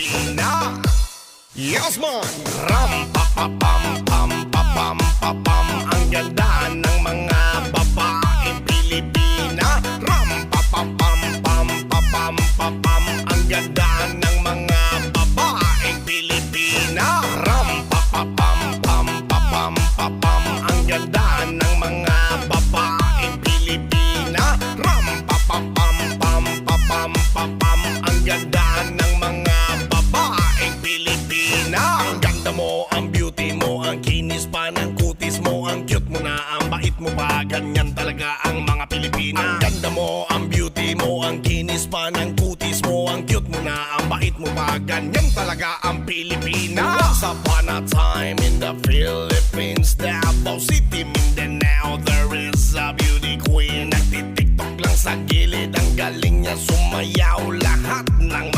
Pilipina. Yes man! Ram pa pa pam pam pa pam pa pam. Ang ganda ng mga babaeng Pilipina. Ram pa pa pam pam pa pam pa pam. Ang ganda ng mga babaeng Pilipina. Ram pa pa pam pam pa pam pa pam. Ang ganda ng mga babaeng Pilipina. Ram pa pa pam pam pa pam pa pam. Ang ganda ng mga babaeng Pilipina. Ang ganda mo, ang beauty mo, ang kinis pa ng kutis mo, ang cute mo na, ang bait mo pa, ganyan talaga ang mga Pilipina. Ang ganda mo, ang beauty mo, ang kinis pa ng kutis mo, ang cute mo na, ang bait mo pa, ganyan talaga ang Pilipina. Once upon a time in the Philippines, Davao City, Mindanao, there is a beauty queen. Nagtitiktok lang sa gilid, ang galing niya sumayaw. Lahat ng